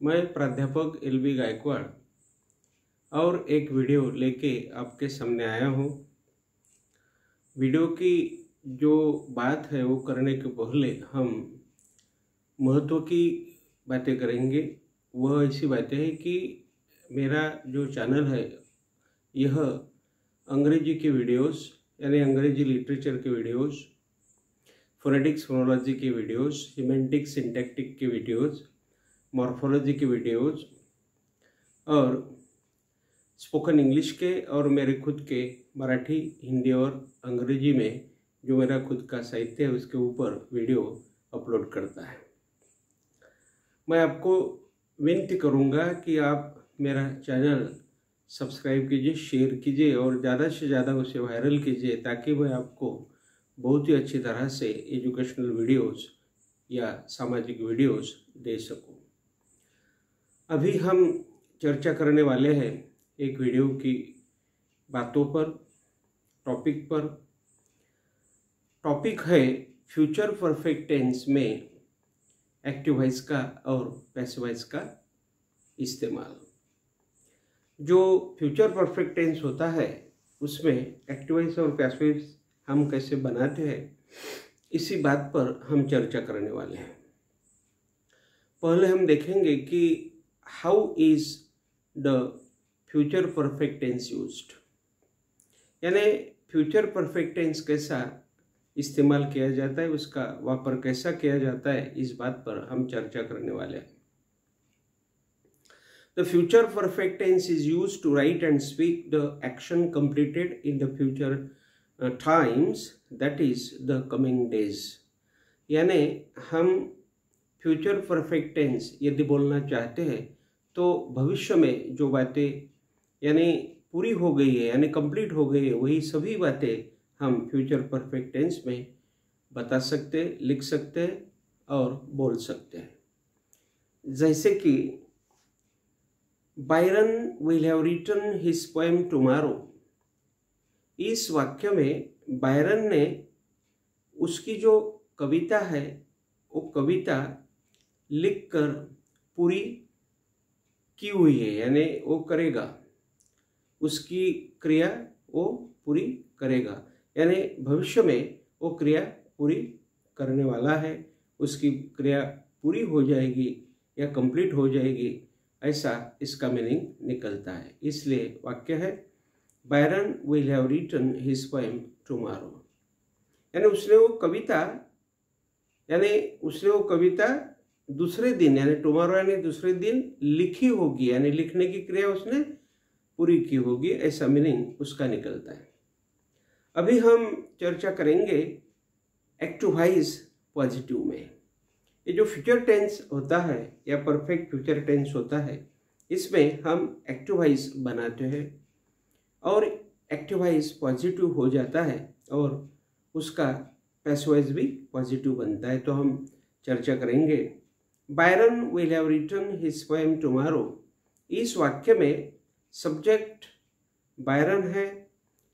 मैं प्राध्यापक एल.बी. गायकवाड़ और एक वीडियो लेके आपके सामने आया हूँ। वीडियो की जो बात है वो करने के पहले हम महत्व की बातें करेंगे। वह ऐसी बातें हैं कि मेरा जो चैनल है यह अंग्रेजी की वीडियोस यानी अंग्रेजी लिटरेचर के वीडियोस, फोनेटिक्स फोनोलॉजी की वीडियोस, सिमेंटिक सिंटैक्टिक की वीडियोस, मॉर्फोलॉजी की वीडियोस और स्पोकन इंग्लिश के और मेरे खुद के मराठी, हिंदी और अंग्रेजी में जो मेरा खुद का साहित्य है उसके ऊपर वीडियो अपलोड करता है। मैं आपको विनती करूंगा कि आप मेरा चैनल सब्सक्राइब कीजिए, शेयर कीजिए और ज़्यादा से ज़्यादा उसे वायरल कीजिए ताकि मैं आपको बहुत ही अच्छी तरह से एजुकेशनल वीडियोस या सामाजिक वीडियोस दे सकूं। अभी हम चर्चा करने वाले हैं एक वीडियो की बातों पर, टॉपिक पर। टॉपिक है फ्यूचर परफेक्ट टेंस में एक्टिव वॉइस का और पैसिव वॉइस का इस्तेमाल। जो फ्यूचर परफेक्ट टेंस होता है उसमें एक्टिव वॉइस और पैसिव वॉइस हम कैसे बनाते हैं, इसी बात पर हम चर्चा करने वाले हैं। पहले हम देखेंगे कि how is the future perfect tense used, यानी फ्यूचर परफेक्ट टेंस कैसा इस्तेमाल किया जाता है, उसका वापर कैसा किया जाता है, इस बात पर हम चर्चा करने वाले हैं। The future perfect tense is used to write and speak the action completed in the future times, that is the coming days। यानी हम फ्यूचर परफेक्ट टेंस यदि बोलना चाहते हैं तो भविष्य में जो बातें यानी पूरी हो गई है यानी कंप्लीट हो गई है वही सभी बातें हम फ्यूचर परफेक्ट टेंस में बता सकते, लिख सकते और बोल सकते हैं। जैसे कि Byron will have written his poem tomorrow. इस वाक्य में बायरन ने उसकी जो कविता है वो कविता लिखकर पूरी की हुई है, यानी वो करेगा, उसकी क्रिया वो पूरी करेगा, यानी भविष्य में वो क्रिया पूरी करने वाला है, उसकी क्रिया पूरी हो जाएगी या कंप्लीट हो जाएगी, ऐसा इसका मीनिंग निकलता है। इसलिए वाक्य है Byron will have written his poem tomorrow, यानी उसने वो कविता दूसरे दिन यानी टुमारो यानी दूसरे दिन लिखी होगी, यानी लिखने की क्रिया उसने पूरी की होगी, ऐसा मीनिंग उसका निकलता है। अभी हम चर्चा करेंगे एक्टिव वॉइस पॉजिटिव में। ये जो फ्यूचर टेंस होता है या परफेक्ट फ्यूचर टेंस होता है, इसमें हम एक्टिव वॉइस बनाते हैं और एक्टिव वॉइस पॉजिटिव हो जाता है और उसका पैसिव वॉइस भी पॉजिटिव बनता है। तो हम चर्चा करेंगे Byron will have written his poem tomorrow. इस वाक्य में सब्जेक्ट बायरन है,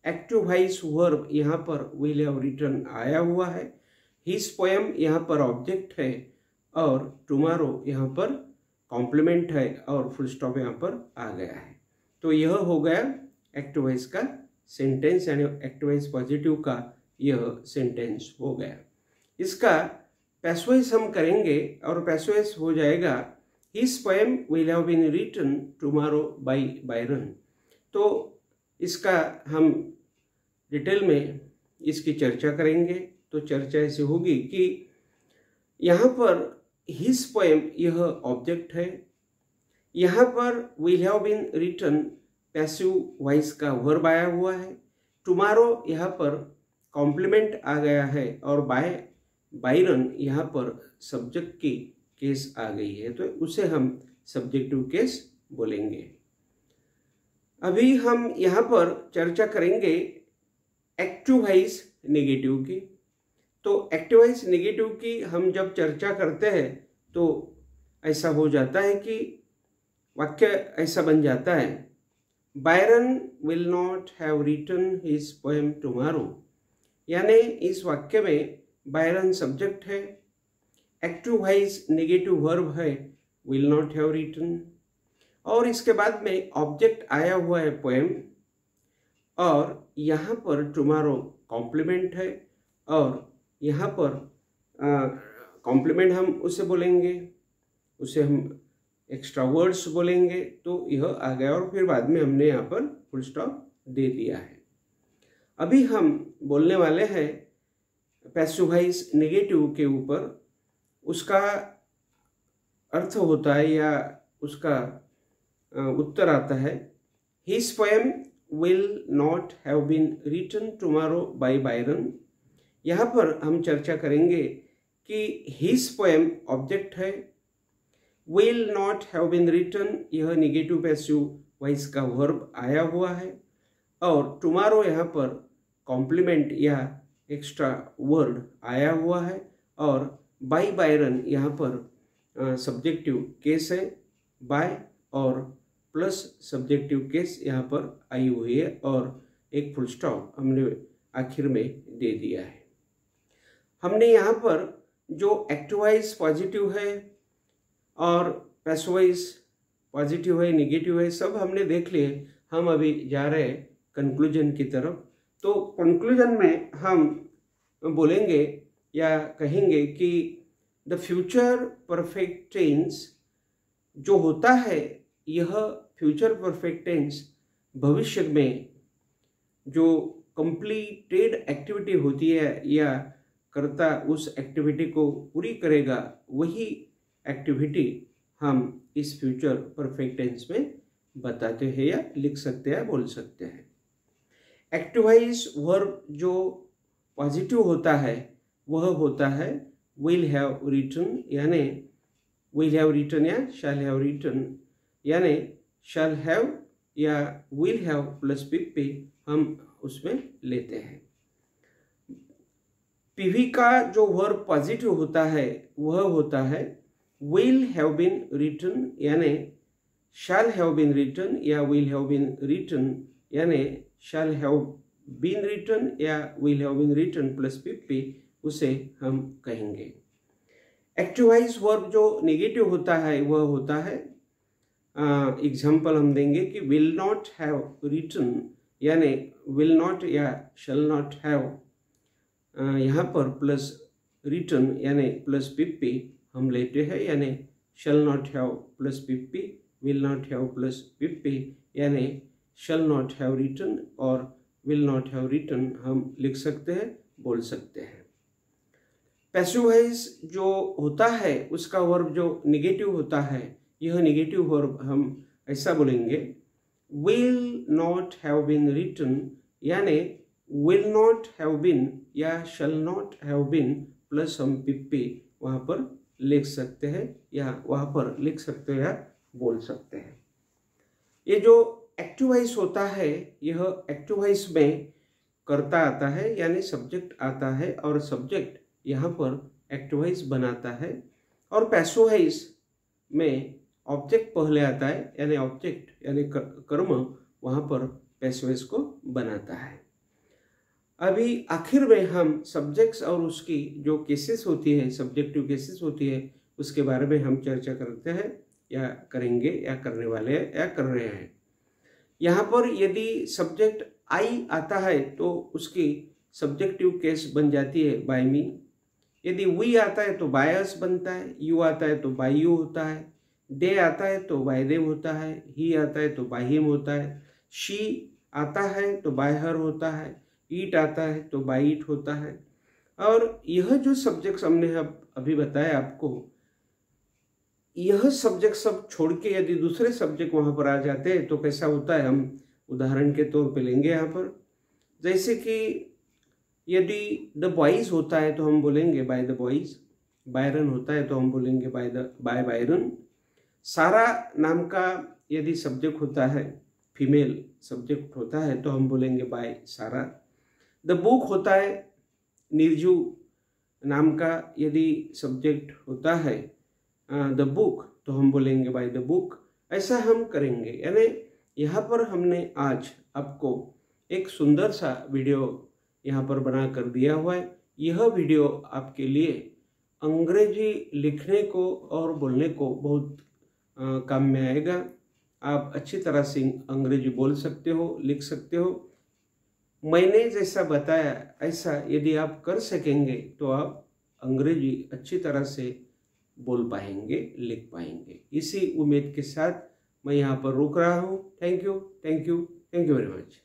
एक्टिव वॉइस वर्ब यहाँ पर विल हैव रिटन आया हुआ है, हिज पोएम यहाँ पर ऑब्जेक्ट है और टुमारो यहाँ पर कॉम्प्लीमेंट है और फुल स्टॉप यहाँ पर आ गया है। तो यह हो गया एक्टिव वॉइस का सेंटेंस, यानी एक्टिव वॉइस पॉजिटिव का यह सेंटेंस हो गया। इसका पैसिव वॉइस हम करेंगे और पैसिव वॉइस हो जाएगा his poem will have been written tomorrow by Byron. तो इसका हम डिटेल में इसकी चर्चा करेंगे। तो चर्चा ऐसी होगी कि यहाँ पर हिज पोएम यह ऑब्जेक्ट है, यहाँ पर will have been written passive voice का वर्ब आया हुआ है, टुमारो यहाँ पर कॉम्प्लीमेंट आ गया है और बायरन यहाँ पर सब्जेक्ट की केस आ गई है, तो उसे हम सब्जेक्टिव केस बोलेंगे। अभी हम यहाँ पर चर्चा करेंगे एक्टिव वॉइस नेगेटिव की। तो एक्टिव वॉइस नेगेटिव की हम जब चर्चा करते हैं तो ऐसा हो जाता है कि वाक्य ऐसा बन जाता है Byron will not have written his poem tomorrow, यानी इस वाक्य में बायरन सब्जेक्ट है, एक्टिव वॉइस नेगेटिव वर्ब है विल नॉट हैव रिटन। और इसके बाद में ऑब्जेक्ट आया हुआ है पोएम, और यहाँ पर टुमारो कॉम्प्लीमेंट है, और यहाँ पर कॉम्प्लीमेंट हम उसे बोलेंगे, उसे हम एक्स्ट्रा वर्ड्स बोलेंगे, तो यह आ गया। और फिर बाद में हमने यहाँ पर फुल स्टॉप दे दिया है। अभी हम बोलने वाले हैं पैसिव वॉइस नेगेटिव के ऊपर। उसका अर्थ होता है या उसका उत्तर आता है, his poem will not have been written tomorrow by Byron. यहाँ पर हम चर्चा करेंगे कि हिज पोएम ऑब्जेक्ट है, will not have been written यह नेगेटिव पैसिव वॉइस का वर्ब आया हुआ है, और टुमारो यहाँ पर कॉम्प्लीमेंट या एक्स्ट्रा वर्ड आया हुआ है, और बाय बायरन यहाँ पर सब्जेक्टिव केस है, बाय और प्लस सब्जेक्टिव केस यहाँ पर आई हुई है, और एक फुल स्टॉप हमने आखिर में दे दिया है। हमने यहाँ पर जो एक्टिव वॉइस पॉजिटिव है और पैसिव वॉइस पॉजिटिव है, नेगेटिव है, सब हमने देख लिए। हम अभी जा रहे हैं कंक्लूजन की तरफ। तो कंक्लूजन में हम बोलेंगे या कहेंगे कि द फ्यूचर परफेक्ट टेंस जो होता है, यह फ्यूचर परफेक्ट टेंस भविष्य में जो कंप्लीटेड एक्टिविटी होती है या कर्ता उस एक्टिविटी को पूरी करेगा, वही एक्टिविटी हम इस फ्यूचर परफेक्ट टेंस में बताते हैं या लिख सकते हैं, बोल सकते हैं। एक्टिव वॉइस वर्ब जो पॉजिटिव होता है वह होता है विल हैव रिटन, यानी विल हैव रिटन या शैल हैव रिटन, यानी शैल हैव या विल हैव प्लस पीपी हम उसमें लेते हैं। पीवी का जो वर्ब पॉजिटिव होता है वह होता है विल हैव बीन रिटन, यानी शैल हैव बीन रिटन या विल हैव बीन रिटन, यानी शैल हैव बीन रिटन या will have been written plus PP, उसे हम कहेंगे। एक्टिव वॉइस वर्ब जो नेगेटिव होता है वह होता है, एग्जाम्पल हम देंगे कि विल नॉट हैव रिटन, यानी विल नॉट या शैल नॉट हैव, यहाँ पर प्लस रिटन यानी प्लस पीपी हम लेते हैं, यानी shall not have plus PP, will not have plus PP, यानी शैल नॉट हैव रिटन और विल नॉट हैव रिटन हम लिख सकते हैं, बोल सकते हैं। पैसिव वॉइस जो होता है उसका वर्ब जो नेगेटिव होता है, यह नेगेटिव वर्ब हम ऐसा बोलेंगे will not have been written, यानी विल नॉट हैव बीन या shall not have been plus हम पीपी वहाँ पर लिख सकते हैं या वहाँ पर लिख सकते हैं या बोल सकते हैं। ये जो एक्टिव वॉइस होता है, यह एक्टिव वॉइस में कर्ता आता है यानी सब्जेक्ट आता है, और सब्जेक्ट यहाँ पर एक्टिव वॉइस बनाता है, और पैसिव वॉइस में ऑब्जेक्ट पहले आता है, यानी ऑब्जेक्ट यानी कर्म वहाँ पर पैसिव वॉइस को बनाता है। अभी आखिर में हम सब्जेक्ट्स और उसकी जो केसेस होती है, सब्जेक्टिव केसेस होती है, उसके बारे में हम चर्चा करते हैं या करेंगे या करने वाले हैं या कर रहे हैं। यहाँ पर यदि सब्जेक्ट आई आता है तो उसकी सब्जेक्टिव केस बन जाती है बाय मी। यदि वी आता है तो बाय अस बनता है, यू आता है तो बाय यू होता है, दे आता है तो बाय देम होता है, ही आता है तो बाय हिम होता है, शी आता है तो बाय हर होता है, ईट आता है तो बाय इट होता है। और यह जो सब्जेक्ट्स हमने अभी बताया आपको, यह सब्जेक्ट सब छोड़ के यदि दूसरे सब्जेक्ट वहाँ पर आ जाते हैं तो कैसा होता है, हम उदाहरण के तौर पे लेंगे यहाँ पर। जैसे कि यदि द बॉयज़ होता है तो हम बोलेंगे बाय द बॉयज़, बायरन होता है तो हम बोलेंगे बाय बायरन। सारा नाम का यदि सब्जेक्ट होता है, फीमेल सब्जेक्ट होता है तो हम बोलेंगे बाय सारा। द बुक होता है, निर्जू नाम का यदि सब्जेक्ट होता है द बुक, तो हम बोलेंगे बाय द बुक। ऐसा हम करेंगे। यानी यहाँ पर हमने आज आपको एक सुंदर सा वीडियो यहाँ पर बना कर दिया हुआ है। यह वीडियो आपके लिए अंग्रेजी लिखने को और बोलने को बहुत काम में आएगा। आप अच्छी तरह से अंग्रेजी बोल सकते हो, लिख सकते हो। मैंने जैसा बताया ऐसा यदि आप कर सकेंगे तो आप अंग्रेजी अच्छी तरह से बोल पाएंगे, लिख पाएंगे। इसी उम्मीद के साथ मैं यहाँ पर रुक रहा हूँ। Thank you, thank you, thank you very much.